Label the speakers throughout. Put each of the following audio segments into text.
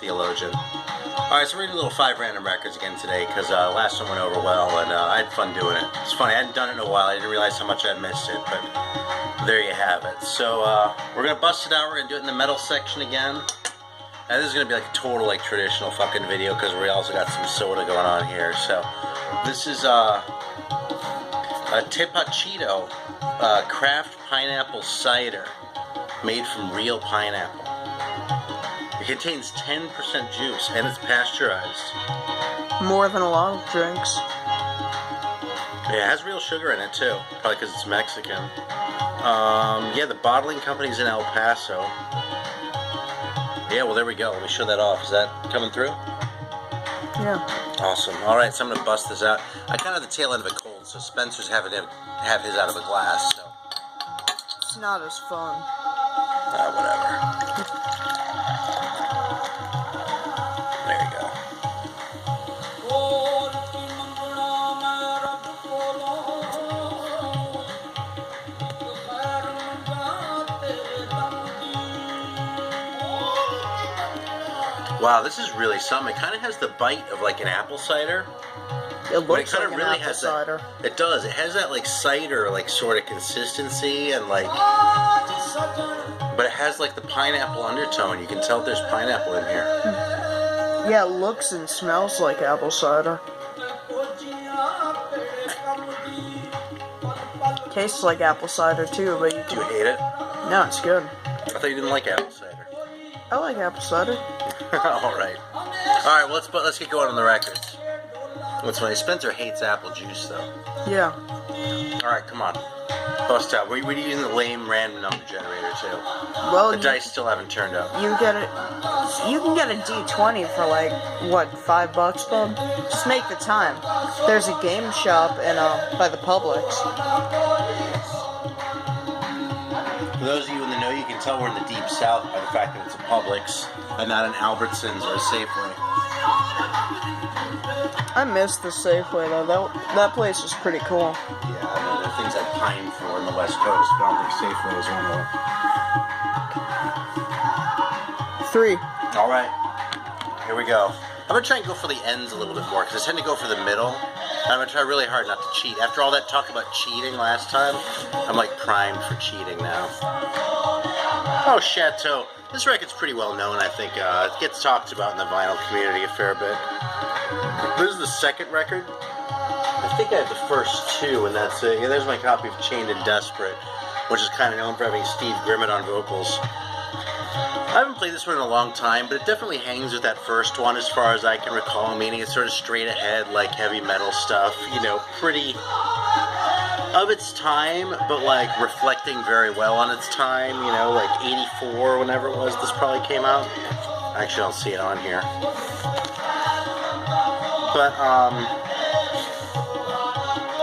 Speaker 1: theologian. Alright, so we're going to do a little 5 random records again today, because last one went over well, and I had fun doing it. It's funny, I hadn't done it in a while, I didn't realize how much I missed it, but there you have it. So, we're going to bust it out, we're going to do it in the metal section again. And this is going to be like a total, like, traditional fucking video, because we also got some soda going on here. So, this is, a Tepachito, craft pineapple cider, made from real pineapple. It contains 10% juice, and it's pasteurized.
Speaker 2: More than a lot of drinks.
Speaker 1: Yeah, it has real sugar in it, too. Probably because it's Mexican. Yeah, the bottling company's in El Paso. Yeah, well, there we go. Let me show that off. Is that coming through?
Speaker 2: Yeah.
Speaker 1: Awesome. All right, so I'm going to bust this out. I kind of have the tail end of a cold, so Spencer's having to have his out of a glass, so.
Speaker 2: It's not as fun.
Speaker 1: Whatever. There you go. Wow, this is really something. It kind of has the bite of like an apple cider.
Speaker 2: It looks
Speaker 1: like
Speaker 2: an apple cider.
Speaker 1: It does. It has that like cider like sort of consistency and like, but it has like the pineapple undertone. You can tell there's pineapple in here.
Speaker 2: Yeah, it looks and smells like apple cider. Tastes like apple cider too, but
Speaker 1: Do you hate it?
Speaker 2: No, it's good.
Speaker 1: I thought you didn't like apple cider.
Speaker 2: I like apple cider.
Speaker 1: All right. Well, let's get going on the records. What's funny? Spencer hates apple juice, though.
Speaker 2: Yeah.
Speaker 1: All right, come on. Bust out. We're using the lame random number generator too.
Speaker 2: Well,
Speaker 1: the dice still haven't turned up.
Speaker 2: You can get a D20 for like what, $5, bub? Just make the time. There's a game shop in by the Publix.
Speaker 1: For those of you in the know, you can tell we're in the deep south by the fact that it's a Publix and not an Albertsons or a Safeway.
Speaker 2: I miss the Safeway though. That place was pretty cool.
Speaker 1: Yeah, I know. There are things I pine for in the West Coast, but I don't think Safeway is one of them.
Speaker 2: 3.
Speaker 1: All right, here we go. I'm gonna try and go for the ends a little bit more because I tend to go for the middle. I'm gonna try really hard not to cheat. After all that talk about cheating last time, I'm like primed for cheating now. Oh, Chateau. This record's pretty well known, I think. It gets talked about in the vinyl community a fair bit. This is the second record. I think I have the first 2, and that's it. Yeah, there's my copy of Chained and Desperate, which is kind of known for having Steve Grimmett on vocals. I haven't played this one in a long time, but it definitely hangs with that first one as far as I can recall, meaning it's sort of straight ahead, like heavy metal stuff, you know, pretty of its time, but like reflecting very well on its time, you know, like 84, whenever it was this probably came out. Actually, I don't see it on here. But,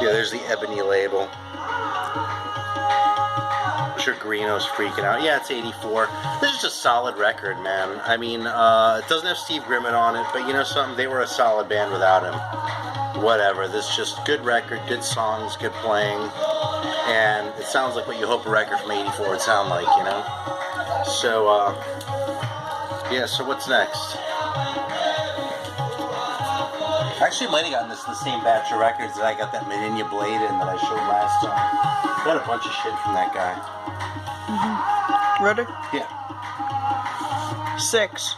Speaker 1: yeah, there's the Ebony label. I'm sure Greeno's freaking out. Yeah, it's 84. This is just a solid record, man. I mean, it doesn't have Steve Grimmett on it, but you know something? They were a solid band without him. Whatever. This is just good record, good songs, good playing. And it sounds like what you hope a record from 84 would sound like, you know? So, yeah, so what's next? Actually, I might have gotten this in the same batch of records that I got that Medinia Blade in that I showed last time. I got a bunch of shit from that guy.
Speaker 2: Ready?
Speaker 1: Yeah.
Speaker 2: 6.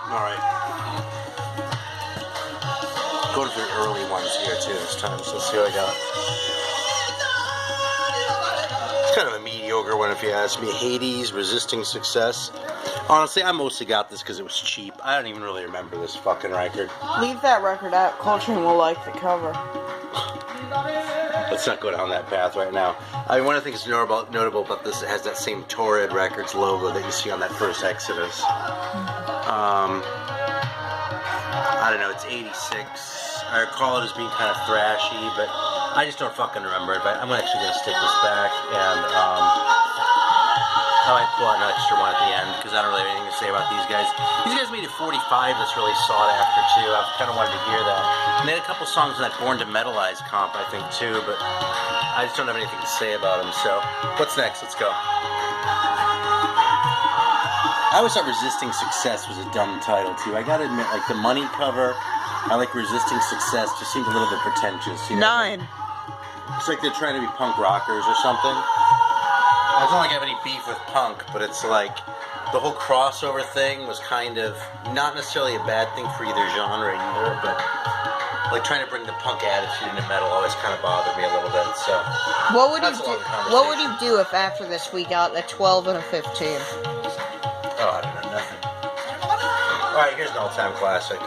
Speaker 1: Alright. Going for the early ones here, too, this time, so let's see what I got. It's kind of a mediocre one, if you ask me. Hades, Resisting Success. Honestly, I mostly got this because it was cheap. I don't even really remember this fucking record.
Speaker 2: Leave that record out. Coltrane will like the cover.
Speaker 1: Let's not go down that path right now. I mean, one of the things notable about this, it has that same Torrid Records logo that you see on that first Exodus. I don't know, it's 86. I recall it as being kind of thrashy, but I just don't fucking remember it. But I'm actually going to stick this back, and I might pull out an extra one at the end, because I don't really have anything to say about these guys. These guys made a 45 that's really sought after, too. I've kind of wanted to hear that. And they had a couple songs in that Born to Metalize comp, I think, too, but I just don't have anything to say about them. So, what's next? Let's go. I always thought Resisting Success was a dumb title, too. I gotta admit, like, the Money cover, I like Resisting Success, just seemed a little bit pretentious, you know?
Speaker 2: 9.
Speaker 1: It's like they're trying to be punk rockers or something. I don't like I have any beef with punk, but it's like, the whole crossover thing was kind of, not necessarily a bad thing for either genre either, but, like, trying to bring the punk attitude into metal always kind of bothered me a little bit, so...
Speaker 2: What would
Speaker 1: that's
Speaker 2: you
Speaker 1: a
Speaker 2: do?
Speaker 1: long conversation.
Speaker 2: What would you do if after this we got a 12 and a 15?
Speaker 1: Oh, I don't know, nothing. Alright, here's an all-time classic.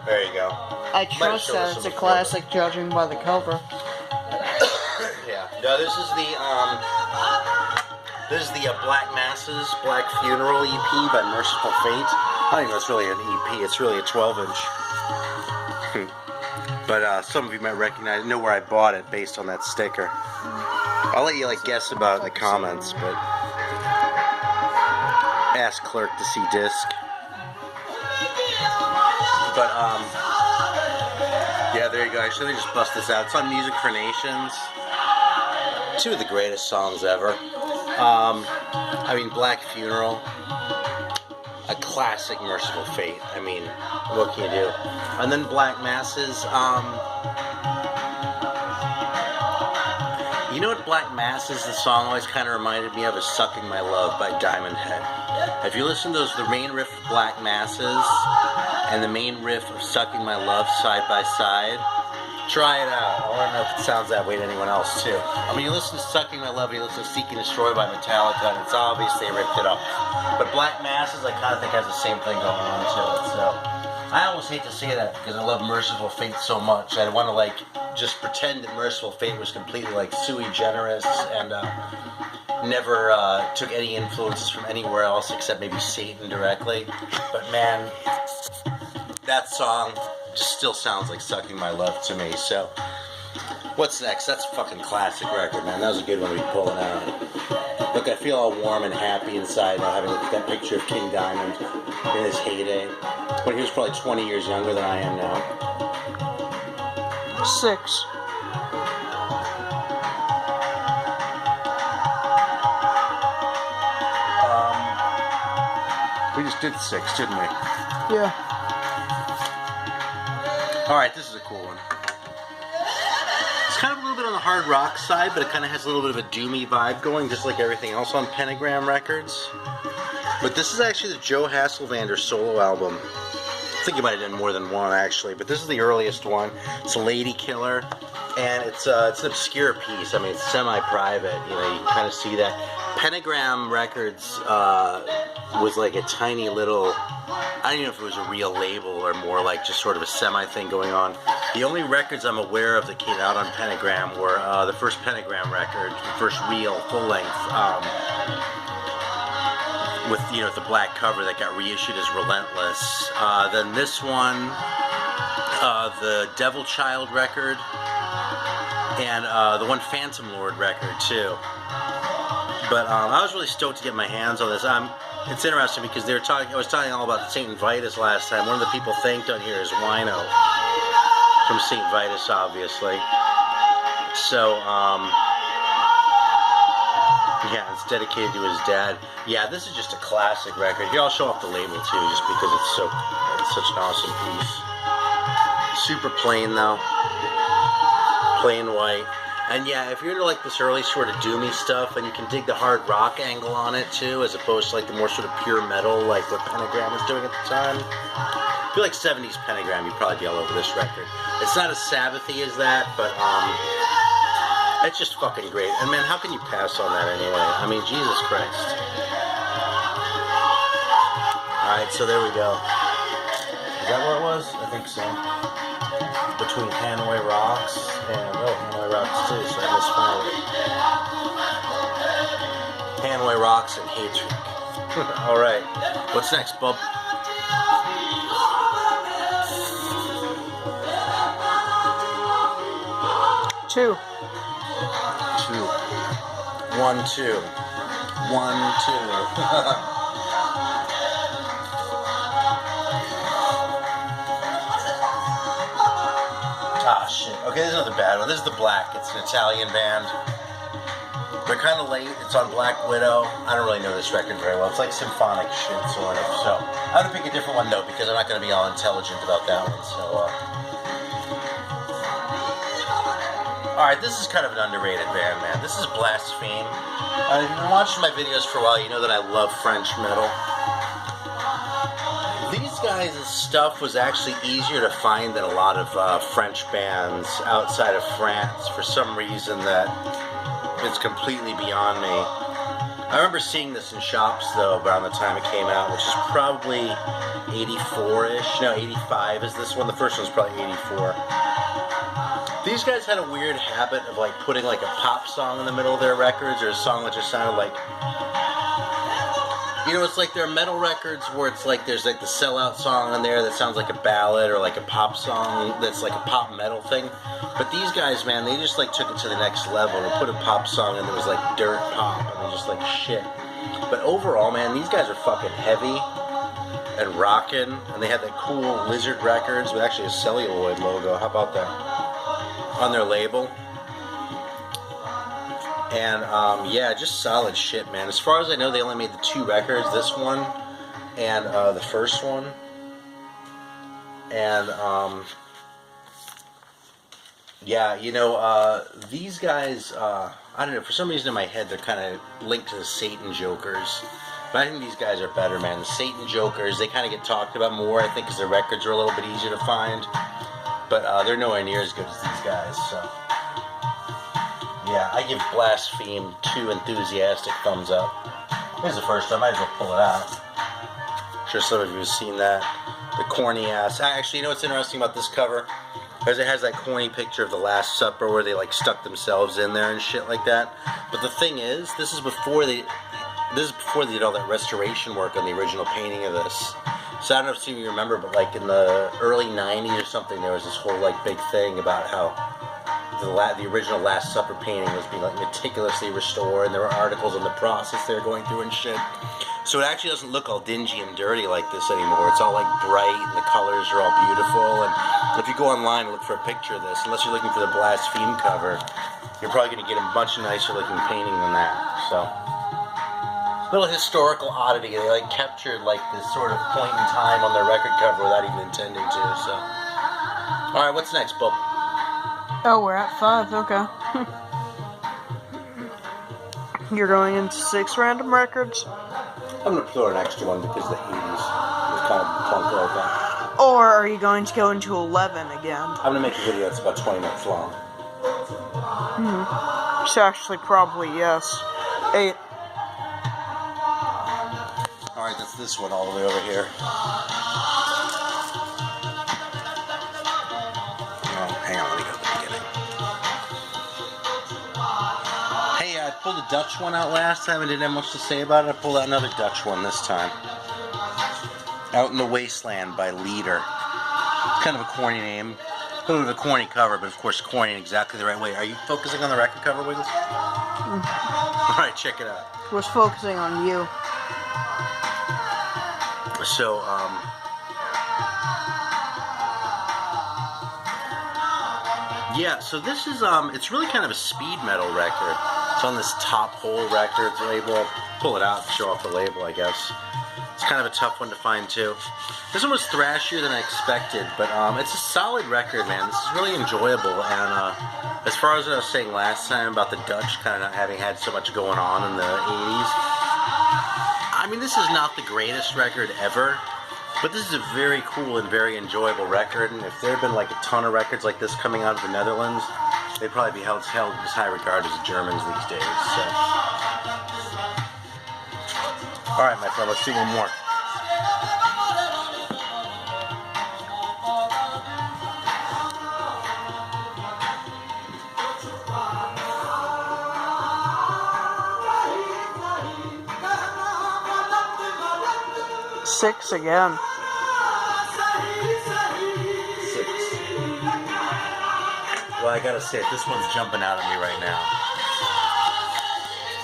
Speaker 1: There you go.
Speaker 2: I trust that it's a classic, judging by the cover.
Speaker 1: Yeah. No, this is the Black Masses, Black Funeral EP by Mercyful Fate. I don't even know it's really an EP, it's really a 12-inch. But some of you might know where I bought it based on that sticker. I'll let you guess about the comments, but ask clerk to see disc. But yeah, there you go. Actually, let me just bust this out. It's on Music for Nations. 2 of the greatest songs ever. I mean, Black Funeral, a classic Mercyful Fate. I mean, what can you do? And then Black Masses. You know what Black Masses, the song always kind of reminded me of, is Sucking My Love by Diamond Head. If you listen to the main riff of Black Masses and the main riff of Sucking My Love side by side, try it out. I want to know if it sounds that way to anyone else too. I mean, you listen to Sucking My Love, you listen to Seek and Destroy by Metallica, and it's obvious they ripped it up. But Black Masses, I kind of think has the same thing going on to it. So I almost hate to say that because I love Mercyful Fate so much. I want to just pretend that Mercyful Fate was completely sui generis and never took any influences from anywhere else except maybe Satan directly. But man, that song just still sounds like Sucking My Love to me. So what's next? That's a fucking classic record, man. That was a good one to be pulling out. Look, I feel all warm and happy inside now having looked at that picture of King Diamond in his heyday. When he was probably 20 years younger than I am now.
Speaker 2: 6.
Speaker 1: We just did 6, didn't we?
Speaker 2: Yeah.
Speaker 1: Alright, this is a cool one. It's kind of a little bit on the hard rock side, but it kind of has a little bit of a doomy vibe going, just like everything else on Pentagram Records. But this is actually the Joe Hasselvander solo album. I think he might have done more than one, actually, but this is the earliest one. It's Lady Killer, and it's an obscure piece. I mean, it's semi-private, you can kind of see that. Pentagram Records was like a tiny little, I don't even know if it was a real label or more like just sort of a semi-thing going on. The only records I'm aware of that came out on Pentagram were the first Pentagram record, the first real full-length, with the black cover that got reissued as Relentless. Then this one, the Devil Child record, and the one Phantom Lord record too. But I was really stoked to get my hands on this. It's interesting because I was talking all about St. Vitus last time. One of the people thanked on here is Wino from St. Vitus, obviously. So, yeah, it's dedicated to his dad. Yeah, this is just a classic record. Here, I'll show off the label too, just because it's such an awesome piece. Super plain though, plain white. And yeah, if you're into this early sort of doomy stuff, and you can dig the hard rock angle on it too, as opposed to the more sort of pure metal, like what Pentagram was doing at the time. If you like 70s Pentagram, you'd probably be all over this record. It's not as Sabbathy as that, but it's just fucking great. And man, how can you pass on that anyway? I mean, Jesus Christ. Alright, so there we go. Is that where it was? I think so. Between Hanoi Rocks and, Hanoi Rocks too, so I misfound it. Hanoi Rocks and Hatred. Alright, what's next, bub?
Speaker 2: Two.
Speaker 1: 1, 2. 1, 2. Ah, shit. Okay, there's another bad one. This is The Black. It's an Italian band. They're kind of late. It's on Black Widow. I don't really know this record very well. It's like symphonic shit, sort of. So I'm going to pick a different one, though, because I'm not going to be all intelligent about that one. So, Alright, this is kind of an underrated band, man. This is Blasphème. If you've been watching my videos for a while, you know that I love French metal. These guys' stuff was actually easier to find than a lot of French bands outside of France for some reason that it's completely beyond me. I remember seeing this in shops, though, around the time it came out, which is probably 84-ish. No, 85 is this one. The first one's probably 84. These guys had a weird habit of like putting like a pop song in the middle of their records, or a song that just sounded like, you know, it's like their metal records where it's like there's like the sellout song on there that sounds like a ballad, or like a pop song that's like a pop metal thing. But these guys, man, they just like took it to the next level and put a pop song and it was like dirt pop and they're just like shit. But overall, man, these guys are fucking heavy and rockin', and they had that cool Lizard Records with actually a celluloid logo. How about that? On their label. And yeah, just solid shit, man. As far as I know, they only made the 2 records, this one and the first one. And yeah, you know, these guys, I don't know, for some reason in my head they're kind of linked to the Satan Jokers. But I think these guys are better, man. The Satan Jokers, they kind of get talked about more, I think, because their records are a little bit easier to find. But they're nowhere near as good as these guys, so. Yeah, I give Blasphème 2 enthusiastic thumbs up. Here's the first time, I might as well pull it out. I'm sure some of you have seen that. The corny ass. Actually, you know what's interesting about this cover? Because it has that corny picture of the Last Supper where they like stuck themselves in there and shit like that. But the thing is, this is before they did all that restoration work on the original painting of this. So I don't know if you remember, but like in the early 90s or something, there was this whole like big thing about how the original Last Supper painting was being like meticulously restored, and there were articles on the process they were going through and shit. So it actually doesn't look all dingy and dirty like this anymore. It's all like bright, and the colors are all beautiful. And if you go online and look for a picture of this, unless you're looking for the Blasphème cover, you're probably going to get a much nicer looking painting than that. So. Little historical oddity. They like captured like this sort of point in time on their record cover without even intending to. So, all right, what's next, Bob?
Speaker 2: Oh, we're at 5. Okay. You're going into 6 random records.
Speaker 1: I'm gonna throw an extra one because the 80s was kind of clunky like that.
Speaker 2: Or are you going to go into 11 again?
Speaker 1: I'm gonna make a video that's about 20 minutes long.
Speaker 2: So actually, probably yes. 8.
Speaker 1: Alright, that's this one all the way over here. Oh, hang on, let me go to the beginning. Hey, I pulled a Dutch one out last time and didn't have much to say about it. I pulled out another Dutch one this time. Out in the Wasteland by Leader. It's kind of a corny name. A little bit of a corny cover, but of course corny in exactly the right way. Are you focusing on the record cover, Wiggles? Alright, check it out.
Speaker 2: I was focusing on you.
Speaker 1: So, yeah, so this is, it's really kind of a speed metal record. It's on this Top Hole Records label. I'll pull it out and show off the label, I guess. It's kind of a tough one to find, too. This one was thrashier than I expected, but it's a solid record, man. This is really enjoyable, and as far as what I was saying last time about the Dutch kind of not having had so much going on in the 80s, I mean, this is not the greatest record ever, but this is a very cool and very enjoyable record, and if there had been like a ton of records like this coming out of the Netherlands, they'd probably be held as high regard as the Germans these days, so. Alright, my friend, let's do one more.
Speaker 2: Six again.
Speaker 1: 6. Well, I gotta say, this one's jumping out at me right now.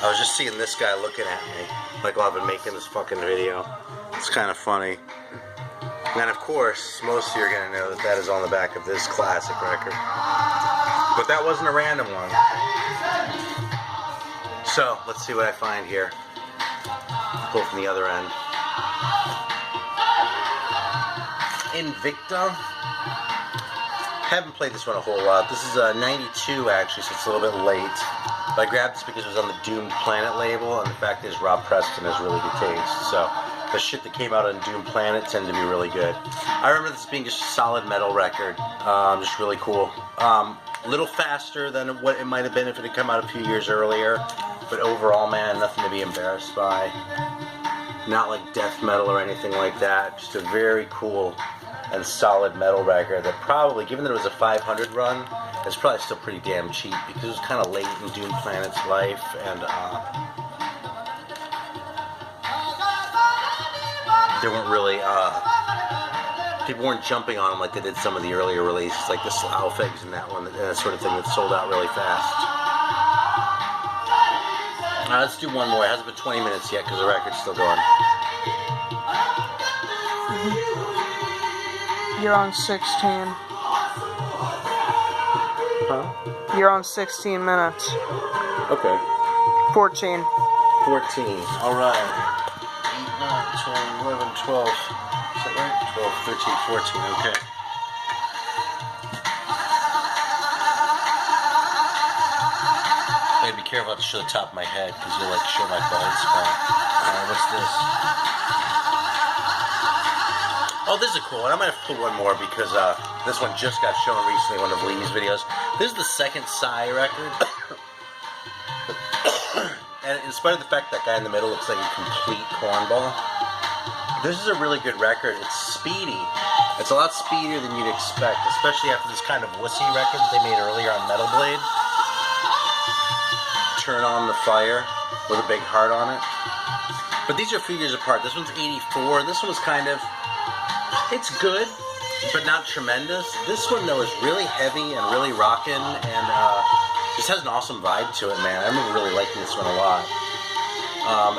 Speaker 1: I was just seeing this guy looking at me, like while I've been making this fucking video. It's kind of funny. And of course, most of you are gonna know that that is on the back of this classic record. But that wasn't a random one. So, let's see what I find here. Pull from the other end. Invicta. Haven't played this one a whole lot. This is 92 actually, so it's a little bit late. But I grabbed this because it was on the Doomed Planet label, and the fact is Rob Preston has really good taste. So the shit that came out on Doomed Planet tended to be really good. I remember this being just a solid metal record. Just really cool. A little faster than what it might have been if it had come out a few years earlier. But overall, man, nothing to be embarrassed by. Not like death metal or anything like that. Just a very cool and solid metal record that probably, given that it was a 500 run, it's probably still pretty damn cheap because it was kind of late in Doomed Planet's life, and they weren't really, people weren't jumping on them like they did some of the earlier releases, like the Slough Figs and that one, and that sort of thing that sold out really fast. Let's do one more. It hasn't been 20 minutes yet because the record's still going.
Speaker 2: You're on 16.
Speaker 1: Huh?
Speaker 2: You're on 16 minutes.
Speaker 1: Okay.
Speaker 2: 14.
Speaker 1: 14. Alright. 8, 9, 10, 11, 12. Is that right? 12, 13, 14. Okay. I gotta be careful not to show the top of my head because you'll like show my bald spot. Alright, what's this? Oh, this is a cool one. I might have to put one more because this one just got shown recently in one of Lee's videos. This is the second Sigh record. And in spite of the fact that guy in the middle looks like a complete cornball, this is a really good record. It's speedy. It's a lot speedier than you'd expect, especially after this kind of wussy record that they made earlier on Metal Blade. Turn on the Fire with a big heart on it. But these are a few years apart. This one's 84. This one was kind of... It's good, but not tremendous. This one, though, is really heavy and really rockin', and just has an awesome vibe to it, man. I remember really liking this one a lot.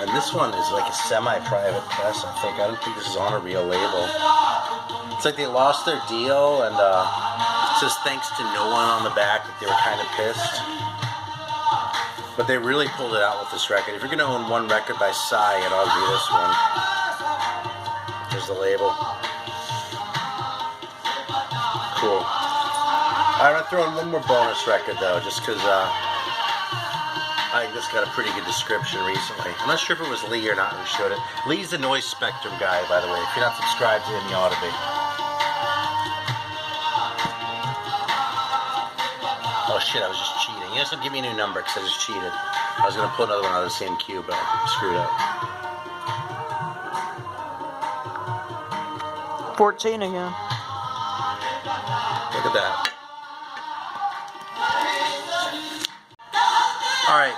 Speaker 1: And this one is like a semi-private press, I think. I don't think this is on a real label. It's like they lost their deal, and it says thanks to no one on the back, that they were kind of pissed. But they really pulled it out with this record. If you're going to own one record by Sigh, it ought to be this one. Here's the label. Cool. I'm going to throw in one more bonus record, though, just because I just got a pretty good description recently. I'm not sure if it was Lee or not who showed it. Lee's the Noise Spectrum guy, by the way. If you're not subscribed to him, you ought to be. Oh shit, I was just cheating. You know, so give me a new number because I just cheated. I was going to pull another one out of the same queue, but I screwed up.
Speaker 2: 14 again.
Speaker 1: Look at that. Alright,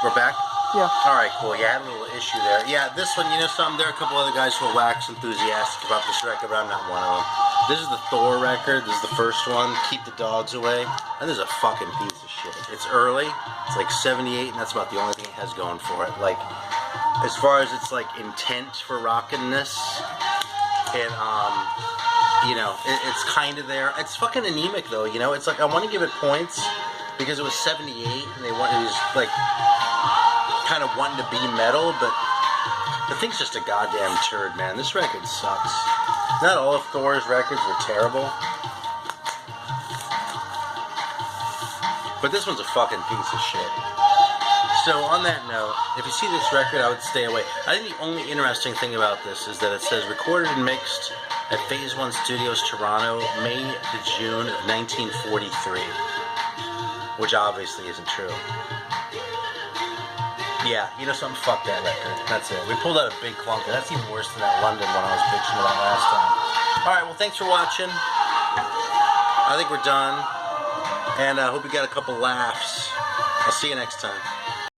Speaker 1: we're back?
Speaker 2: Yeah.
Speaker 1: Alright, cool. Yeah, I had a little issue there. Yeah, this one, you know something, there are a couple other guys who are wax enthusiastic about this record, but I'm not one of them. This is the Thor record. This is the first one, Keep the Dogs Away. And this is a fucking piece of shit. It's early. It's like 78, and that's about the only thing it has going for it. Like, as far as its like intent for rockiness, and you know, it's kind of there. It's fucking anemic though, you know. It's like I want to give it points because it was 78, and it was like kind of wanting to be metal, but the thing's just a goddamn turd, man. This record sucks. Not all of Thor's records were terrible, but this one's a fucking piece of shit. So on that note, if you see this record, I would stay away. I think the only interesting thing about this is that it says recorded and mixed at Phase 1 Studios, Toronto, May to June of 1943, which obviously isn't true. Yeah, you know something? Fuck that record. That's it. We pulled out a big clunker. That's even worse than that London one I was bitching about last time. Alright, well thanks for watching. I think we're done. And I hope you got a couple laughs. I'll see you next time.